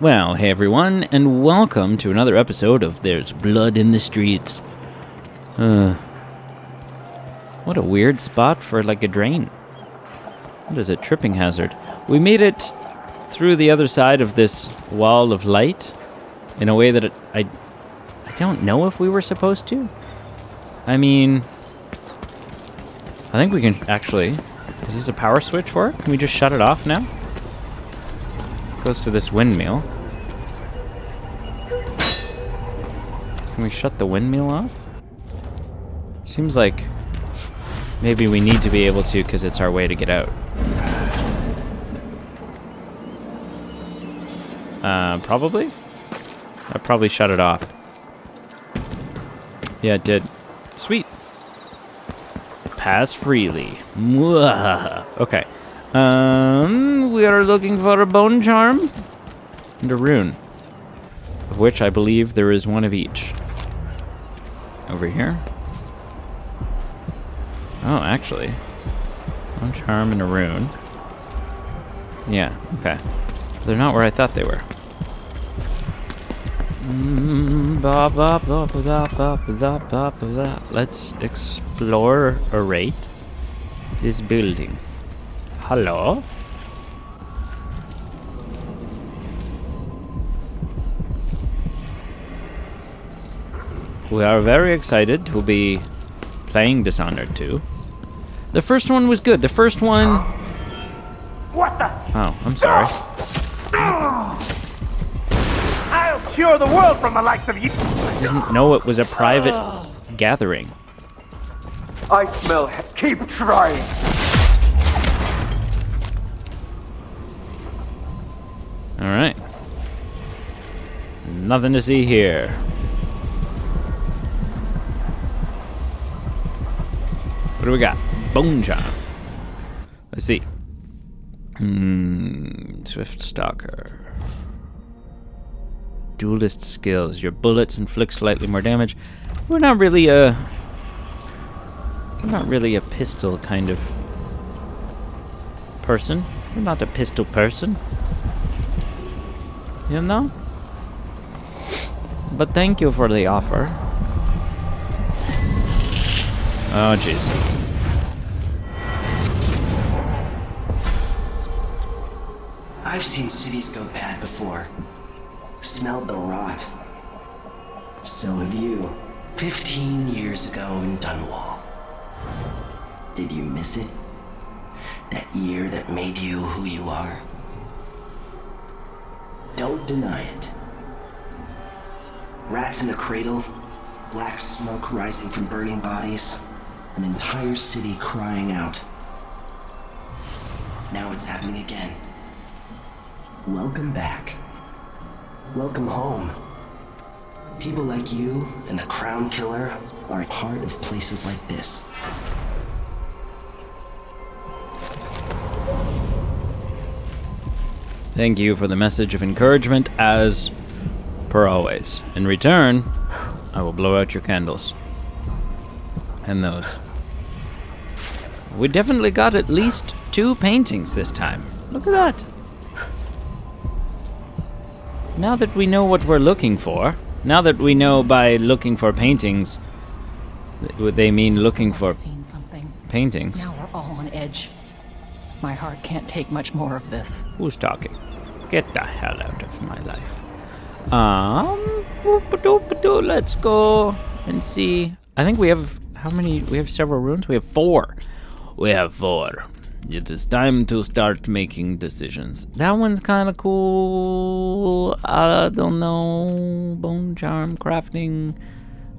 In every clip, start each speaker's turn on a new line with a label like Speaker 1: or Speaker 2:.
Speaker 1: Well, hey everyone, and welcome to another episode of There's Blood in the Streets. What a weird spot for like a drain. What is it? Tripping hazard. We made it through the other side of this wall of light in a way that I don't know if we were supposed to. I mean, I think we can actually... Is this a power switch for it? Can we just shut it off now? Goes to this windmill. Can we shut the windmill off? Seems like maybe we need to be able to because it's our way to get out. Probably? I probably shut it off. Yeah, it did. Sweet. Pass freely. Mwah. Okay. We are looking for a bone charm and a rune, of which I believe there is one of each. Over here. Oh, actually. Bone charm and a rune. Yeah, okay. They're not where I thought they were. Let's explore or rate this building. Hello? We are very excited to be playing Dishonored 2. The first one was good. The first one...
Speaker 2: What the?
Speaker 1: Oh, I'm sorry.
Speaker 2: I'll cure the world from the likes of you.
Speaker 1: I didn't know it was a private gathering.
Speaker 2: I smell. Keep trying.
Speaker 1: All right. Nothing to see here. What do we got? Bone charm. Let's see. Swift Stalker. Duelist skills. Your bullets inflict slightly more damage. We're not really a pistol kind of person. We're not a pistol person. You know? But thank you for the offer. Oh, jeez.
Speaker 3: I've seen cities go bad before. Smelled the rot. So have you. 15 years ago in Dunwall. Did you miss it? That year that made you who you are? Don't deny it. Rats in the cradle, black smoke rising from burning bodies, an entire city crying out. Now it's happening again. Welcome back. Welcome home. People like you and the Crown Killer are a part of places like this.
Speaker 1: Thank you for the message of encouragement, as per always. In return, I will blow out your candles. And those. We definitely got at least 2 paintings this time. Look at that. Now that we know what we're looking for, now that we know by looking for paintings, they mean looking for paintings.
Speaker 4: Now we're all on edge. My heart can't take much more of this.
Speaker 1: Who's talking? Get the hell out of my life. Let's go and see. I think we have, how many? We have several runes? We have 4. We have 4. It is time to start making decisions. That one's kind of cool. I don't know. Bone charm crafting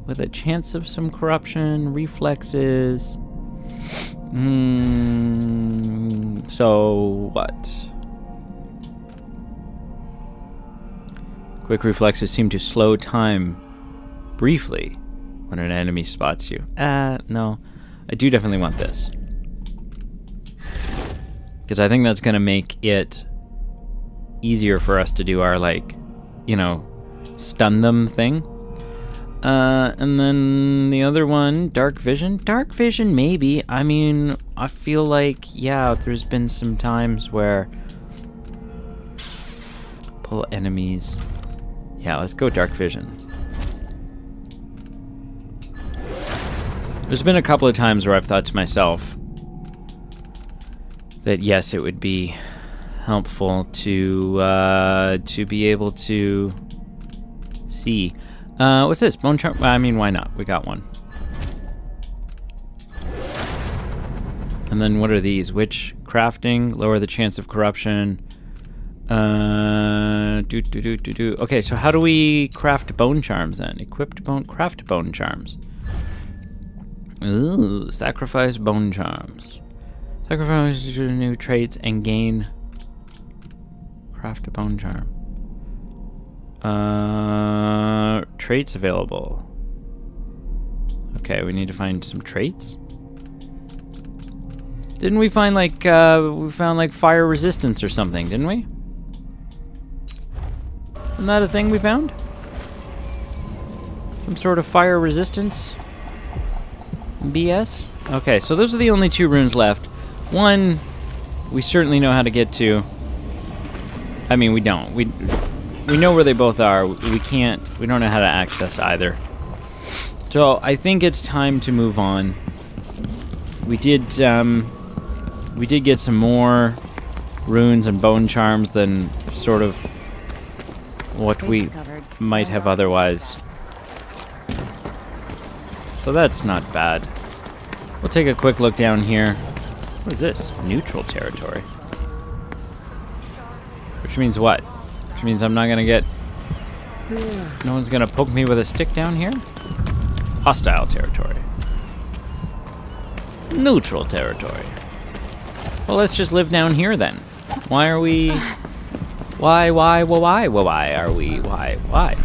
Speaker 1: with a chance of some corruption. Reflexes. So what? Quick reflexes seem to slow time briefly when an enemy spots you. No. I do definitely want this. Because I think that's going to make it easier for us to do our, like, you know, stun them thing. And then the other one, Dark Vision. Dark Vision, maybe. I mean, I feel like, yeah, there's been some times where Pull enemies. Yeah, let's go dark vision. There's been a couple of times where I've thought to myself that yes, it would be helpful to be able to see. What's this? Bone charm? I mean, why not? We got one. And then what are these? Witch crafting, lower the chance of corruption. Okay, so how do we craft bone charms then? Craft bone charms. Ooh, sacrifice bone charms. Sacrifice your new traits and gain. Craft a bone charm. Traits available. Okay, we need to find some traits. Didn't we find like we found like fire resistance or something? Didn't we? Isn't that a thing we found? Some sort of fire resistance? BS? Okay, so those are the only 2 runes left. One, we certainly know how to get to. I mean, we don't. We know where they both are. We don't know how to access either. So I think it's time to move on. We did get some more runes and bone charms than sort of what we might have otherwise. So that's not bad. We'll take a quick look down here. What is this? Neutral territory. Which means what? Which means I'm not gonna get... No one's gonna poke me with a stick down here? Hostile territory. Neutral territory. Well, let's just live down here then. Why are we... Why are we... Why?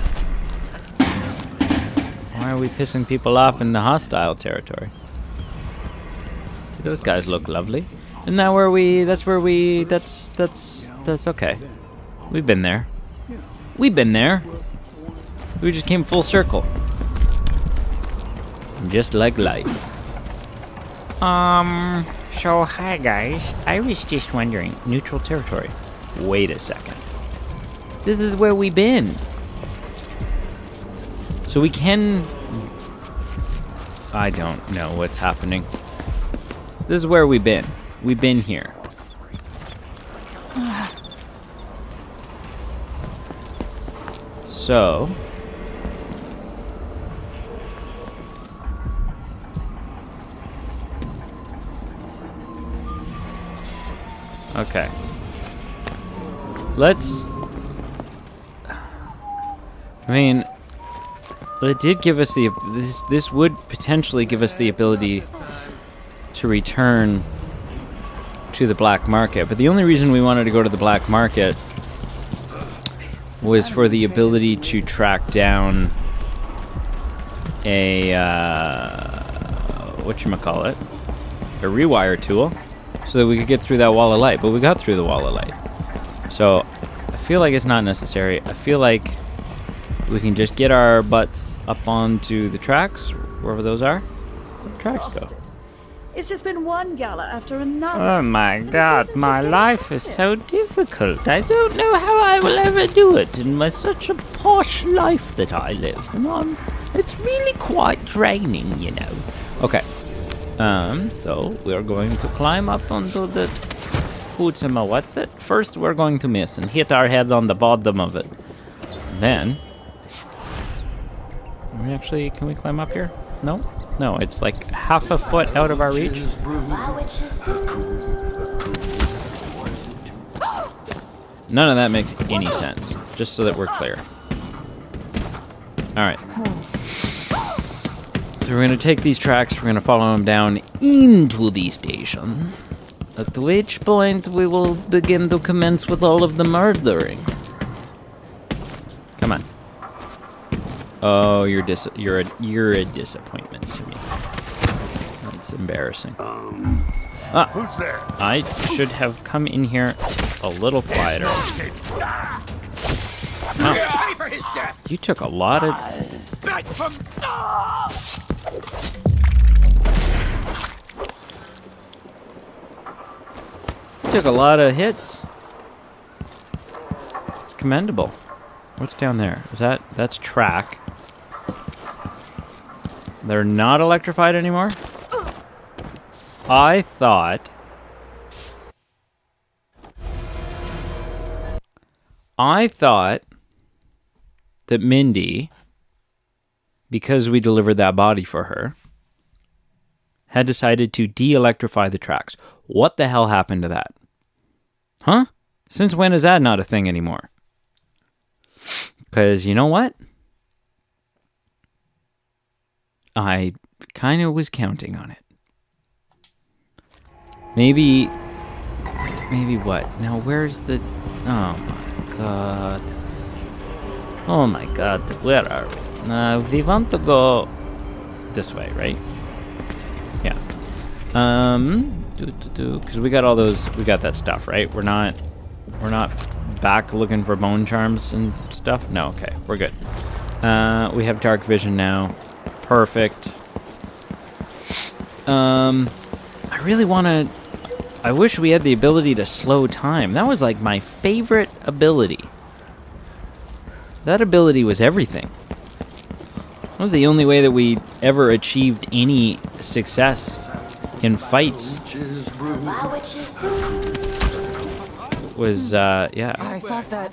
Speaker 1: Why are we pissing people off in the hostile territory? Those guys look lovely. Isn't that where we... That's okay. We've been there. We've been there. We just came full circle. Just like life. So hi guys. I was just wondering, neutral territory. Wait a second. This is where we've been. So we can... I don't know what's happening. This is where we've been. We've been here. So... Okay. Let's... I mean... It did give us the... This would potentially give us the ability to return to the black market. But the only reason we wanted to go to the black market was for the ability to track down a... whatchamacallit? A rewire tool. So that we could get through that wall of light. But we got through the wall of light. So, I feel like it's not necessary. I feel like we can just get our butts up onto the tracks, wherever those are. Where the tracks go?
Speaker 5: It's just been one gala after another.
Speaker 1: Oh my god, my life is so difficult. I don't know how I will ever do it in such a posh life that I live. And it's really quite draining, you know. Okay. So we're going to climb up onto the what's that? First we're going to miss and hit our head on the bottom of it. Then can we climb up here? No? No, it's like half a foot out of our reach. None of that makes any sense, just so that we're clear. Alright. So we're going to take these tracks, we're going to follow them down into the station, at which point we will begin to commence with all of the murdering. Come on. Oh, you're a disappointment to me. That's embarrassing.
Speaker 2: Who's there?
Speaker 1: I should have come in here a little quieter. No.
Speaker 2: Pay for his death.
Speaker 1: You took a lot of...
Speaker 2: Back from...
Speaker 1: You took a lot of hits. commendable. What's down there? That's track. They're not electrified anymore? I thought that Mindy, because we delivered that body for her, had decided to de-electrify the tracks. What the hell happened to that? Huh? Since when is that not a thing anymore? Because you know what? I kind of was counting on it. Maybe what? Now where's the... Oh my god. Oh my god, where are we? We want to go this way, right? Yeah. Because we got all those, we got that stuff, right? We're not back looking for bone charms and stuff? No, okay, we're good. We have dark vision now. Perfect. I really want to... I wish we had the ability to slow time. That was like my favorite ability. That ability was everything. That was the only way that we ever achieved any success in fights. Was, yeah.
Speaker 4: I thought that...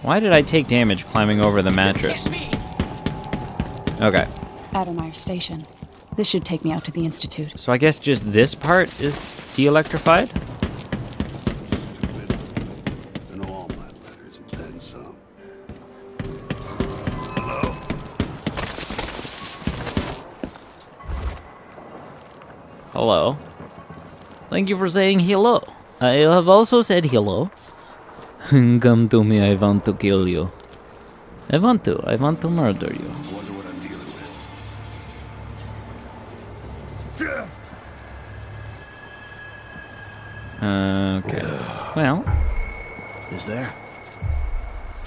Speaker 1: Why did I take damage climbing over the mattress? Okay.
Speaker 6: Addermeyer Station. This should take me out to the Institute.
Speaker 1: So I guess just this part is de-electrified?
Speaker 2: And all my letters and then some.
Speaker 1: Hello. Thank you for saying hello. I have also said hello. Come to me, I want to kill you. I want to murder you.
Speaker 2: Wonder what I'm dealing with.
Speaker 1: Okay. Well,
Speaker 2: Is there?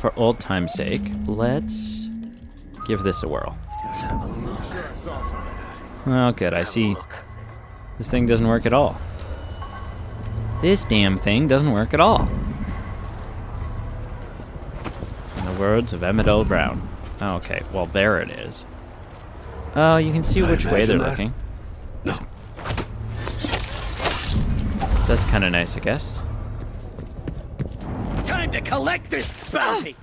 Speaker 1: for old time's sake, let's give this a whirl.
Speaker 2: Let's have a look.
Speaker 1: Oh, good. I see. This thing doesn't work at all. This damn thing doesn't work at all. In the words of Emmett L. Brown. Oh, okay, well, there it is. Oh, you can see which way they're looking.
Speaker 2: No.
Speaker 1: That's kind of nice, I guess.
Speaker 2: Time to collect this bounty!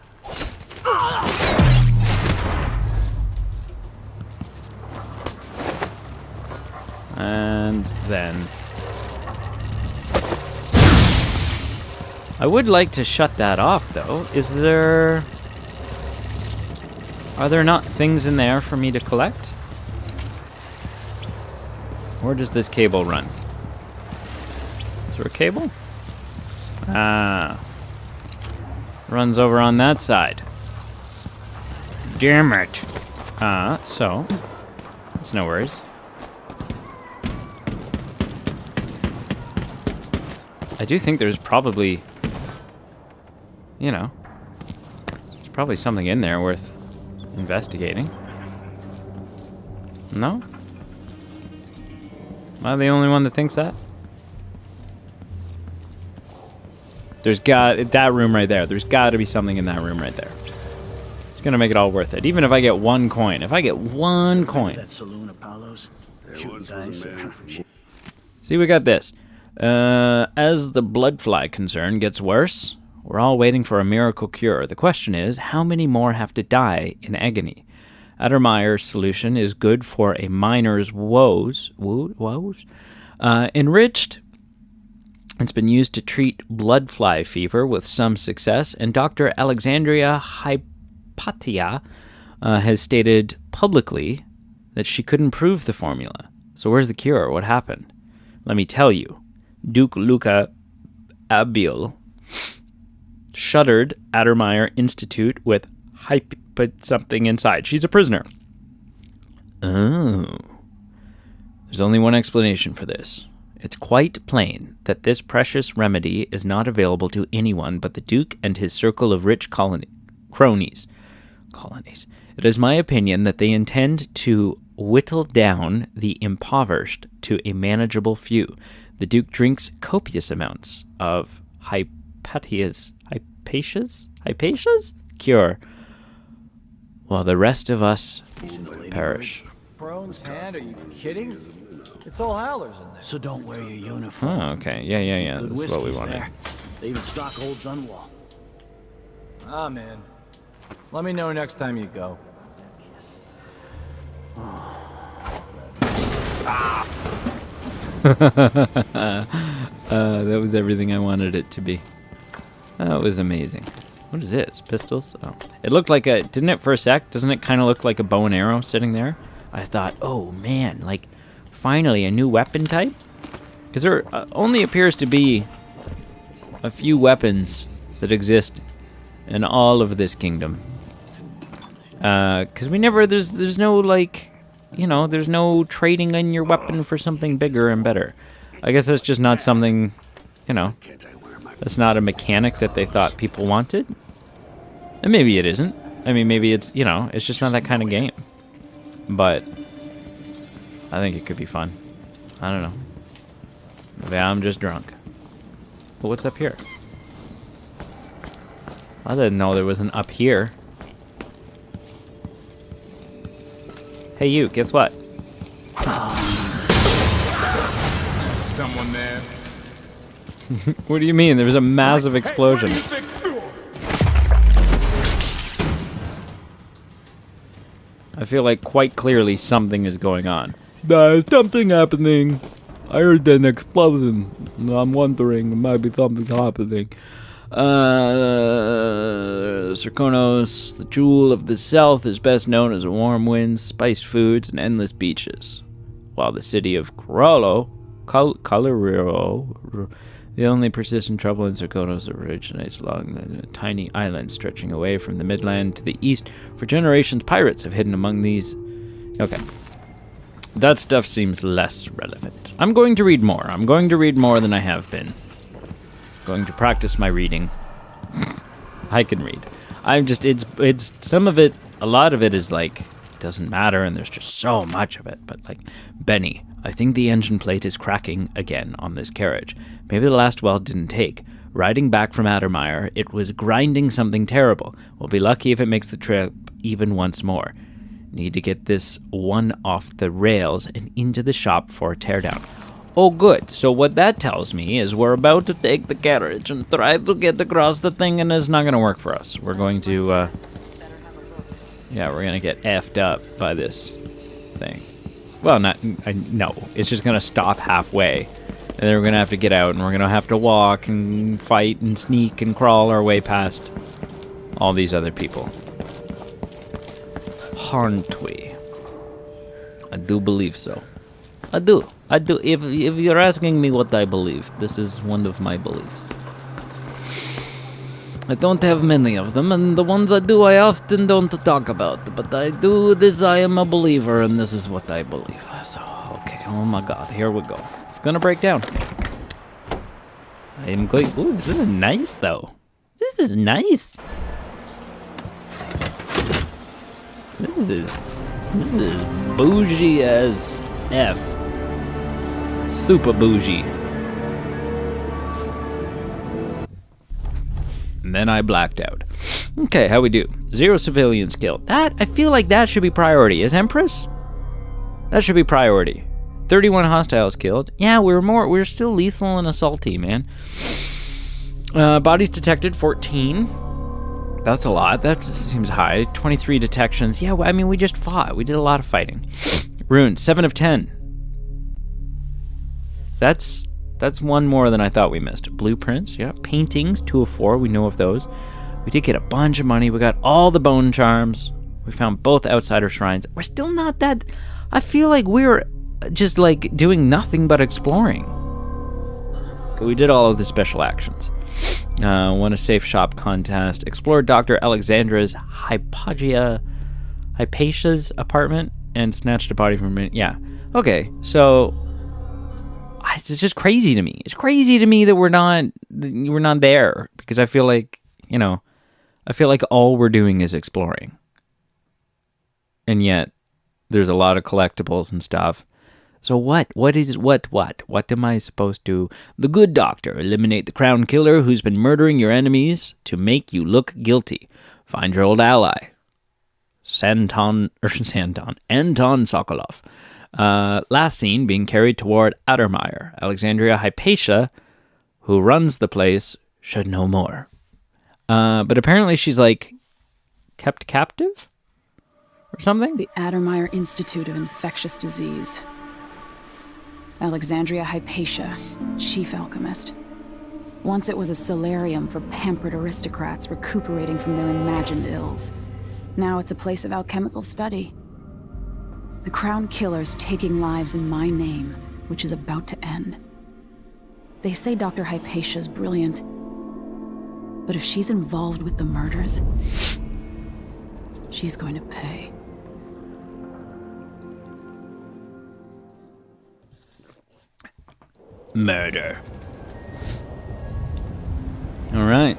Speaker 1: And then... I would like to shut that off, though. Is there... Are there not things in there for me to collect? Where does this cable run? Is there a cable? Ah. Runs over on that side. Damn it. So. That's no worries. I do think there's probably... You know. There's probably something in there worth investigating. No? Am I the only one that thinks that? There's that room right there. There's got to be something in that room right there. It's gonna make it all worth it. Even if I get one coin. If I get one coin.
Speaker 7: That saloon Apollo's.
Speaker 2: There once was a man from...
Speaker 1: See, we got this. As the blood fly concern gets worse, we're all waiting for a miracle cure. The question is, how many more have to die in agony? Addermeyer's solution is good for a miner's woes. Enriched, it's been used to treat blood fly fever with some success, and Dr. Alexandria Hypatia has stated publicly that she couldn't prove the formula. So where's the cure? What happened? Let me tell you. Duke Luca Abiel shuttered Addermeyer Institute with put something inside. She's a prisoner. Oh. There's only one explanation for this. It's quite plain that this precious remedy is not available to anyone but the Duke and his circle of rich cronies. It is my opinion that they intend to whittle down the impoverished to a manageable few. The Duke drinks copious amounts of Hypatia's. Hypatia's? Cure. While the rest of us perish.
Speaker 7: Brone's hand? Are you kidding? It's all howlers in there.
Speaker 2: So don't wear your uniform.
Speaker 1: Oh, okay. Yeah.
Speaker 2: Good
Speaker 1: That's what we
Speaker 2: whiskey's
Speaker 1: wanted.
Speaker 2: there. They even stock old Dunwall.
Speaker 7: Ah, man. Let me know next time you go.
Speaker 1: That was everything I wanted it to be. That was amazing. What is this? Pistols? Oh. It looked like a... Didn't it for a sec? Doesn't it kind of look like a bow and arrow sitting there? I thought, oh man, like, finally a new weapon type? Because there only appears to be a few weapons that exist in all of this kingdom. Because we never... There's no, like... You know, there's no trading in your weapon for something bigger and better. I guess that's just not something, you know, that's not a mechanic that they thought people wanted. And maybe it isn't. I mean, maybe it's, you know, it's just not that kind of game. But I think it could be fun. I don't know. Maybe I'm just drunk. But what's up here? I didn't know there was an up here. Hey you, guess what?
Speaker 8: Someone there?
Speaker 1: What do you mean? There was a massive explosion. I feel like quite clearly something is going on. There's something happening. I heard an explosion. I'm wondering, there might be something happening. Serkonos, the jewel of the south, is best known as warm winds, spiced foods, and endless beaches. While the city of Coloriro, the only persistent trouble in Serkonos originates along the tiny island stretching away from the midland to the east. For generations, pirates have hidden among these. Okay. That stuff seems less relevant. I'm going to read more. I'm going to read more than I have been. Going to practice my reading. I can read. I'm just, it's some of it, a lot of it is like, doesn't matter, and there's just so much of it. But like, Benny, I think the engine plate is cracking again on this carriage. Maybe the last weld didn't take. Riding back from Addermire, it was grinding something terrible. We'll be lucky if it makes the trip even once more. Need to get this one off the rails and into the shop for a teardown. Oh, good. So what that tells me is we're about to take the carriage and try to get across the thing, and it's not going to work for us. We're going to, yeah, we're going to get effed up by this thing. Well, no. It's just going to stop halfway. And then we're going to have to get out, and we're going to have to walk and fight and sneak and crawl our way past all these other people. Aren't we? I do believe so. I do. If you're asking me what I believe, this is one of my beliefs. I don't have many of them, and the ones I do, I often don't talk about. But I do this. I am a believer, and this is what I believe. So, okay. Oh my God. Here we go. It's gonna break down. I am going. Ooh, this is nice, though. This is nice. This is bougie as F. Super bougie. And then I blacked out. Okay, how we do? 0 civilians killed. That, I feel like that should be priority. Is Empress? That should be priority. 31 hostiles killed. Yeah, we're still lethal and assaulty, man. Bodies detected, 14. That's a lot. That seems high. 23 detections. Yeah, I mean, we just fought. We did a lot of fighting. Runes, 7 of 10. That's one more than I thought we missed. Blueprints, yeah. Paintings, 2 of 4. We know of those. We did get a bunch of money. We got all the bone charms. We found both outsider shrines. We're still not that... I feel like we're just, like, doing nothing but exploring. We did all of the special actions. Won a safe shop contest. Explored Dr. Alexandra's Hypatia's apartment and snatched a body from it. Yeah. Okay, so... It's just crazy to me. It's crazy to me that we're not there, because I feel like, you know, I feel like all we're doing is exploring. And yet there's a lot of collectibles and stuff. So what? What am I supposed to... The good doctor. Eliminate the crown killer who's been murdering your enemies to make you look guilty. Find your old ally. Anton Sokolov. Last seen being carried toward Addermeyer. Alexandria Hypatia, who runs the place, should know more. But apparently she's like kept captive or something?
Speaker 6: The Addermeyer Institute of Infectious Disease. Alexandria Hypatia, chief alchemist. Once it was a solarium for pampered aristocrats recuperating from their imagined ills. Now it's a place of alchemical study. The crown killer's taking lives in my name, which is about to end. They say Dr. Hypatia's brilliant. But if she's involved with the murders, she's going to pay.
Speaker 1: Murder. All right.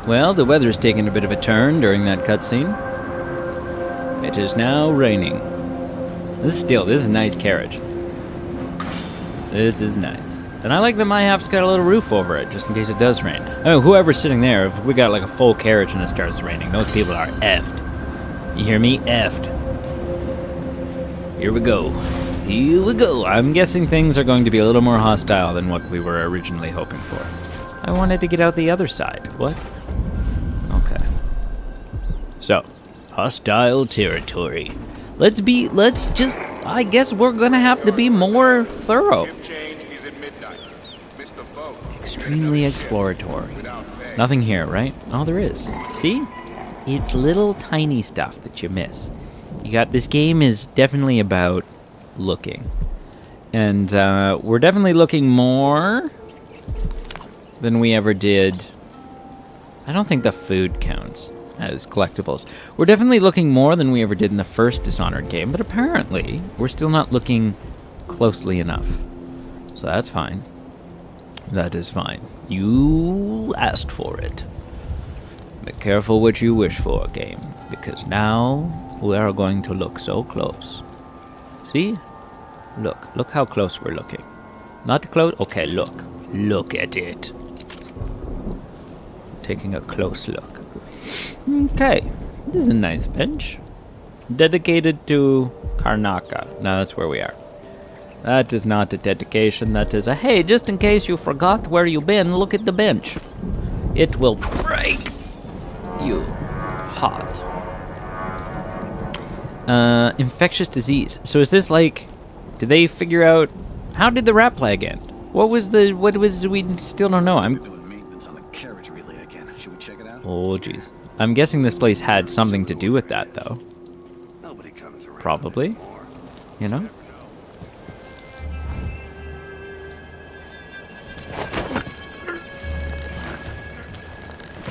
Speaker 1: Well, the weather's taken a bit of a turn during that cutscene. It is now raining. This is a nice carriage. This is nice. And I like that my half's got a little roof over it, just in case it does rain. Oh, whoever's sitting there, if we got like a full carriage and it starts raining, those people are effed. You hear me? Effed. Here we go. Here we go. I'm guessing things are going to be a little more hostile than what we were originally hoping for. I wanted to get out the other side. What? Okay. So, hostile territory. I guess we're gonna have to be more thorough. Extremely exploratory. Nothing here, right? Oh, there is. See? It's little tiny stuff that you miss. This game is definitely about looking. And we're definitely looking more than we ever did. I don't think the food counts as collectibles. We're definitely looking more than we ever did in the first Dishonored game, but apparently we're still not looking closely enough. So that's fine. That is fine. You asked for it. Be careful what you wish for, game, because now we are going to look so close. See? Look how close we're looking. Not close? Okay, look at it. Taking a close look. Okay, this is a nice bench. Dedicated to Karnaka. Now that's where we are. That is not a dedication, that is a, hey, just in case you forgot where you've been, look at the bench. It will break you hot. Infectious disease. So is this like, did they figure out, how did the rat plague end? We still don't know.
Speaker 2: Doing maintenance on the carriage relay again. Should we check it out?
Speaker 1: Oh, jeez. I'm guessing this place had something to do with that, though.
Speaker 2: Nobody comes around.
Speaker 1: Probably. You know?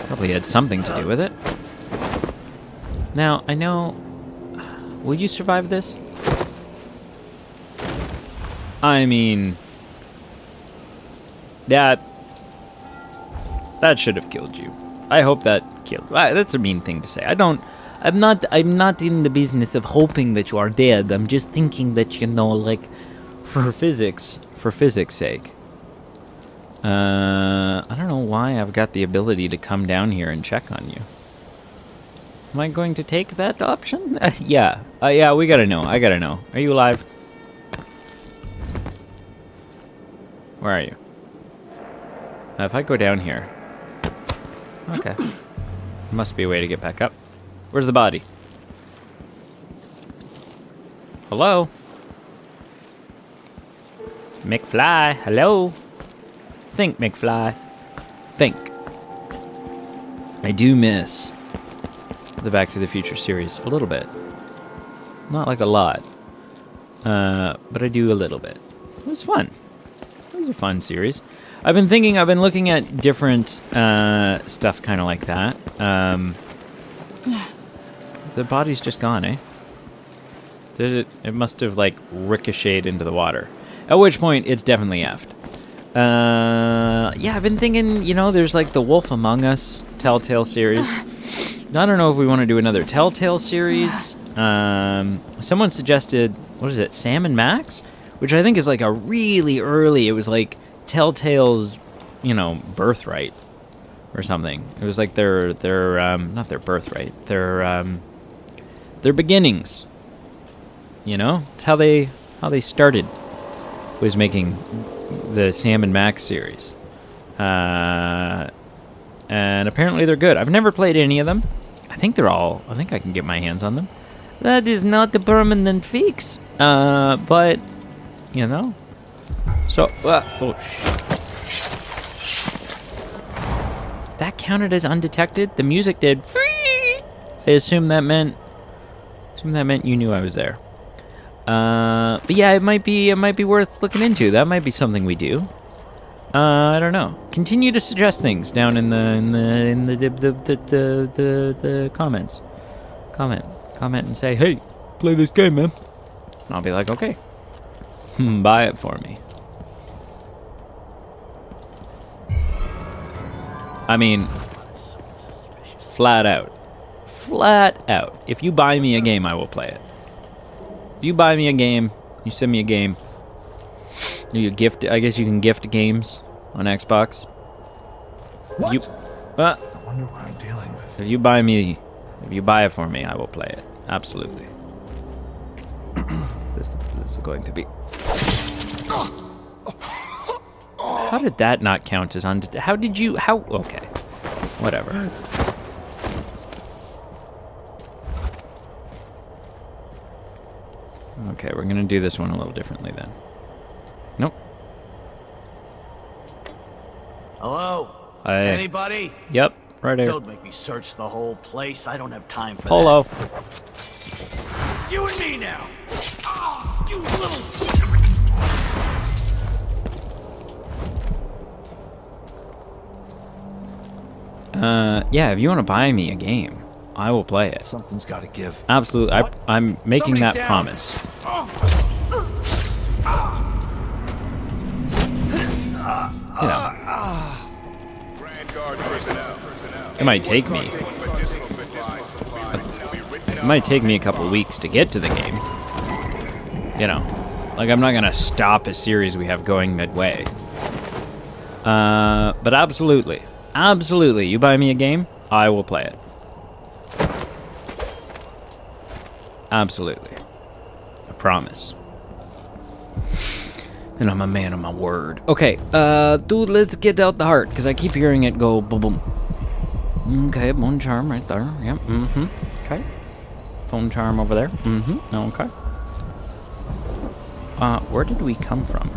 Speaker 1: Probably had something to do with it. Now, I know... Will you survive this? I mean... That should have killed you. I hope that killed you. That's a mean thing to say. I'm not in the business of hoping that you are dead. I'm just thinking that, you know, like, for physics' sake. I don't know why I've got the ability to come down here and check on you. Am I going to take that option? Yeah. Yeah, we gotta know. I gotta know. Are you alive? Where are you? If I go down here... Okay. Must be a way to get back up. Where's the body? Hello? McFly, hello? Think, McFly. Think. I do miss the Back to the Future series a little bit. Not like a lot. But I do a little bit. It was fun. It was a fun series. I've been looking at different stuff kind of like that. The body's just gone, eh? It must have, like, ricocheted into the water. At which point, it's definitely effed. Yeah, I've been thinking, you know, there's, like, the Wolf Among Us Telltale series. I don't know if we want to do another Telltale series. Someone suggested, what is it, Sam and Max? Which I think is like a really early, it was like Telltale's, you know, birthright or something. It was like their not their birthright, their beginnings. You know? It's how they started, was making the Sam and Max series. And apparently they're good. I've never played any of them. I think I can get my hands on them. That is not a permanent fix. But, you know. So, oh, that counted as undetected? The music did. I assume that meant you knew I was there. But yeah, it might be worth looking into. That might be something we do. I don't know. Continue to suggest things down in the comments. Comment and say, hey, play this game, man. And I'll be like, okay. Buy it for me. I mean, flat out. If you buy me a game, I will play it. You buy me a game, you send me a game. You gift. I guess you can gift games on Xbox.
Speaker 8: What?
Speaker 1: I
Speaker 8: wonder what I'm dealing with.
Speaker 1: If you buy it for me, I will play it. Absolutely. This is going to be. How did that not count as undetected? How did you? How? Okay. Whatever. Okay, we're gonna do this one a little differently then. Nope.
Speaker 2: Hello?
Speaker 1: Hey.
Speaker 2: Anybody?
Speaker 1: Yep, right here.
Speaker 2: Don't make me search the whole place. I don't have time for
Speaker 1: Polo.
Speaker 2: that. It's you and me now. Oh, you little...
Speaker 1: Yeah, if you want to buy me a game, I will play it.
Speaker 8: Something's got to give.
Speaker 1: Absolutely, I'm making that promise. You know, it might take me. It might take me a couple weeks to get to the game. You know, like I'm not gonna stop a series we have going midway. But absolutely, you buy me a game, I will play it. Absolutely. I promise. And I'm a man of my word. Okay, dude, let's get out the heart, because I keep hearing it go boom boom. Okay, bone charm right there. Yep, okay. Bone charm over there. Okay. Where did we come from?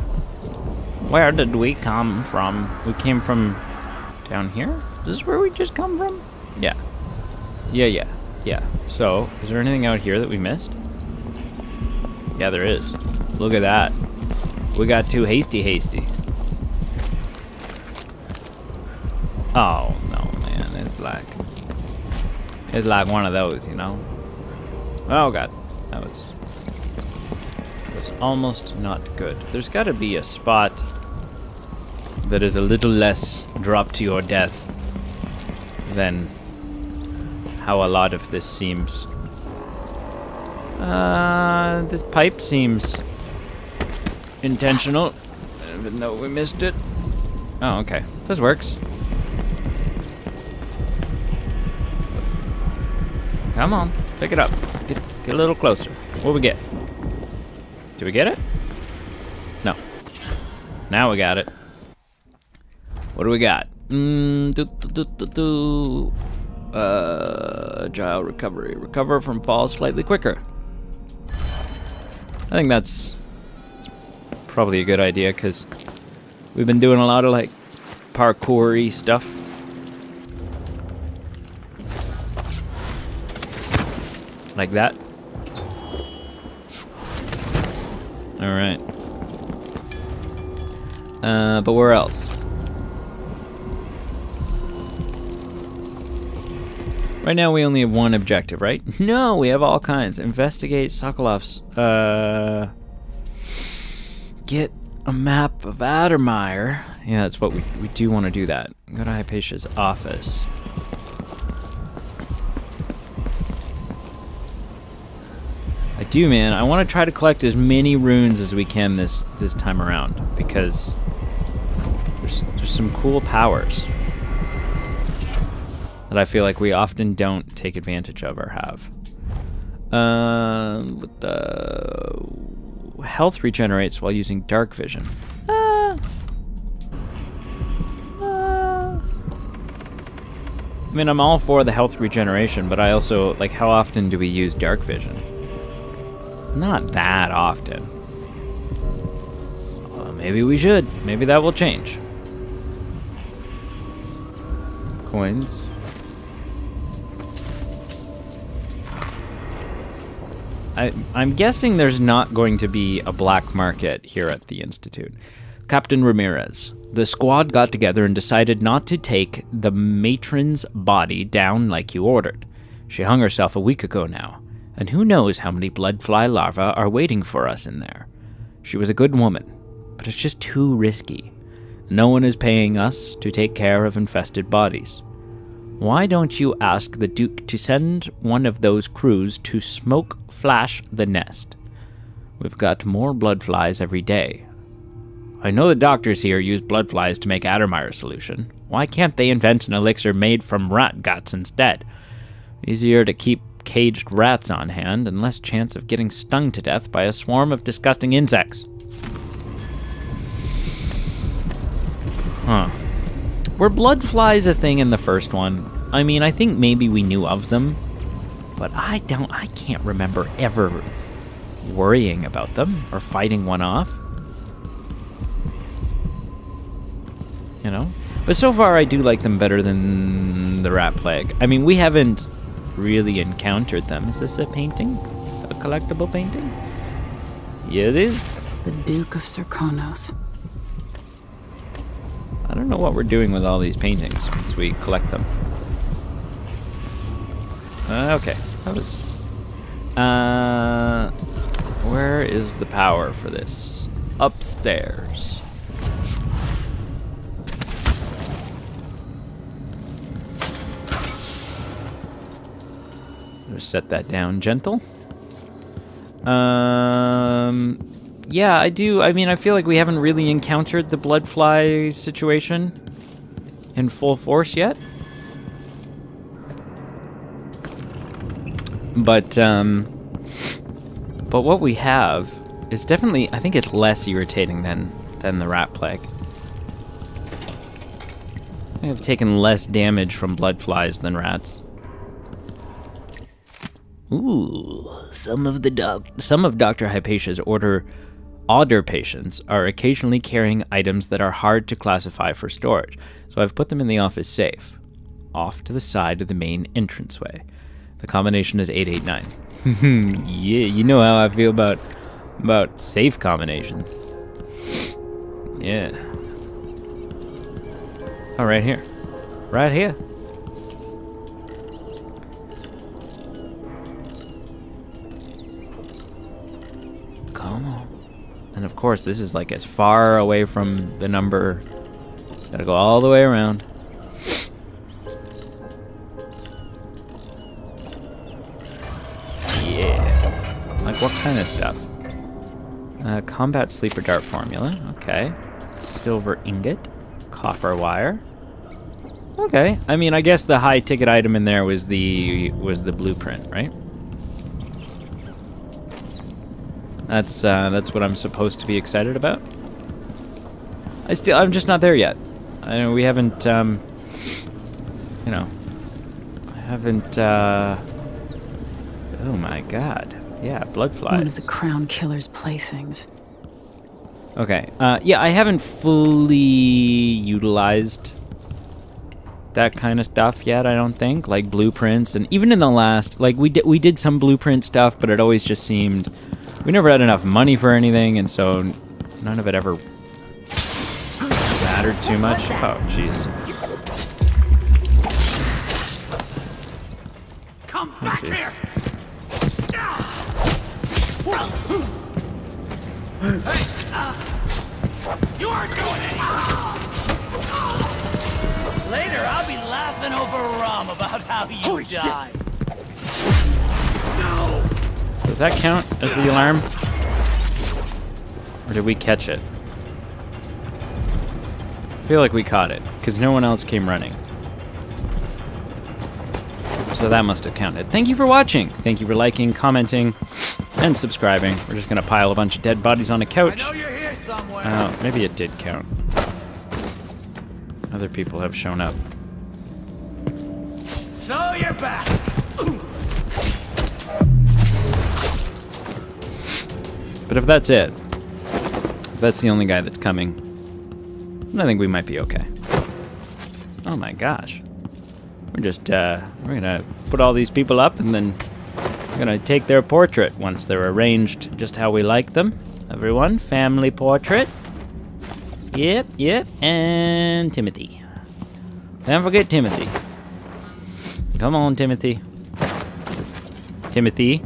Speaker 1: Where did we come from? We came from down here? Is this where we just come from? Yeah. Yeah. So, is there anything out here that we missed? Yeah, there is. Look at that. We got too hasty. Oh, no, man. It's like one of those, you know? Oh, God. That was almost not good. There's got to be a spot that is a little less drop to your death than how a lot of this seems. This pipe seems intentional, even though we missed it. Oh, okay. This works. Come on, pick it up. Get a little closer. What do we get? Did we get it? No. Now we got it. What do we got? Agile recovery. Recover from falls slightly quicker. I think that's probably a good idea, because we've been doing a lot of like parkour-y stuff. Like that. Alright. But where else? Right now we only have one objective, right? No, we have all kinds. Investigate Sokolov's. Get a map of Addermeyer. Yeah, that's what we do want to do that. Go to Hypatia's office. do, man. I want to try to collect as many runes as we can this time around, because there's some cool powers that I feel like we often don't take advantage of or have. Health regenerates while using dark vision. I mean, I'm all for the health regeneration, but I also, like, how often do we use dark vision? Not that often. Well, maybe we should. Maybe that will change. Coins. I'm guessing there's not going to be a black market here at the Institute. Captain Ramirez. The squad got together and decided not to take the matron's body down like you ordered. She hung herself a week ago now, and who knows how many bloodfly larvae are waiting for us in there. She was a good woman, but it's just too risky. No one is paying us to take care of infested bodies. Why don't you ask the Duke to send one of those crews to smoke flash the nest? We've got more bloodflies every day. I know the doctors here use bloodflies to make Addermeyer solution. Why can't they invent an elixir made from rat guts instead? Easier to keep caged rats on hand and less chance of getting stung to death by a swarm of disgusting insects. Huh. Were bloodflies a thing in the first one? I mean, I think maybe we knew of them, but I can't remember ever worrying about them or fighting one off. You know? But so far I do like them better than the rat plague. I mean, we haven't really encountered them. Is this a painting? A collectible painting? Yeah, it is.
Speaker 6: The Duke of Serkonos.
Speaker 1: I don't know what we're doing with all these paintings once we collect them. Okay. That was... where is the power for this? Upstairs. Just set that down gentle. Yeah, I do. I mean, I feel like we haven't really encountered the bloodfly situation in full force yet. But what we have is definitely, I think it's less irritating than the rat plague. I have taken less damage from bloodflies than rats. Ooh, some of Dr. Hypatia's odder patients are occasionally carrying items that are hard to classify for storage, so I've put them in the office safe, off to the side of the main entranceway. The combination is 889. Yeah, you know how I feel about safe combinations. Yeah. Oh, right here. Right here. Come on. And of course, this is like as far away from the number. Gotta go all the way around. Yeah. Like what kind of stuff? Combat sleeper dart formula. Okay. Silver ingot. Copper wire. Okay. I mean, I guess the high ticket item in there was the blueprint, right? That's what I'm supposed to be excited about. I'm just not there yet. I know we haven't, I haven't, oh my god. Yeah, bloodflies.
Speaker 6: One of the Crown Killer's playthings.
Speaker 1: Okay, yeah, I haven't fully utilized that kind of stuff yet, I don't think. Like blueprints, and even in the last, like, we did some blueprint stuff, but it always just seemed... We never had enough money for anything, and so none of it ever mattered too much. Oh, jeez.
Speaker 2: Come back here! You aren't going anywhere! Later, I'll be laughing over rum about how you died. No!
Speaker 1: Does that count as the alarm? Or did we catch it? I feel like we caught it, because no one else came running. So that must have counted. Thank you for watching. Thank you for liking, commenting, and subscribing. We're just going to pile a bunch of dead bodies on a couch.
Speaker 2: I know you're here somewhere.
Speaker 1: Oh, maybe it did count. Other people have shown up.
Speaker 2: So you're back.
Speaker 1: But if that's it, if that's the only guy that's coming, then I think we might be okay. Oh my gosh. We're just, we're gonna put all these people up and then we're gonna take their portrait once they're arranged just how we like them. Everyone, family portrait. Yep, yep, and Timothy. Don't forget Timothy. Come on, Timothy. Timothy.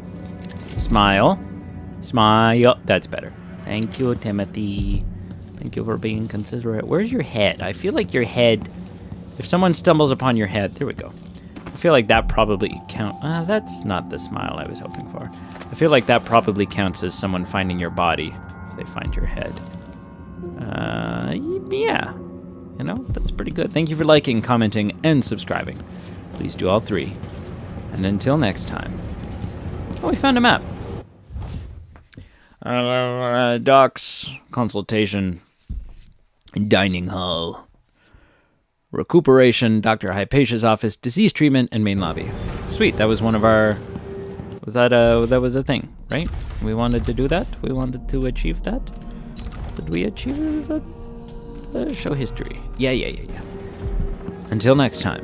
Speaker 1: Smile. Smile. That's better. Thank you, Timothy. Thank you for being considerate. Where's your head? I feel like your head... If someone stumbles upon your head... There we go. I feel like that probably counts... that's not the smile I was hoping for. I feel like that probably counts as someone finding your body if they find your head. Yeah. You know, that's pretty good. Thank you for liking, commenting, and subscribing. Please do all three. And until next time... Oh, we found a map. Docks, consultation, dining hall, recuperation, Dr. Hypatia's office, disease treatment, and main lobby. Sweet, that was one of our... that was a thing, right? We wanted to do that? We wanted to achieve that? Did we achieve that? Show history. Yeah. Until next time.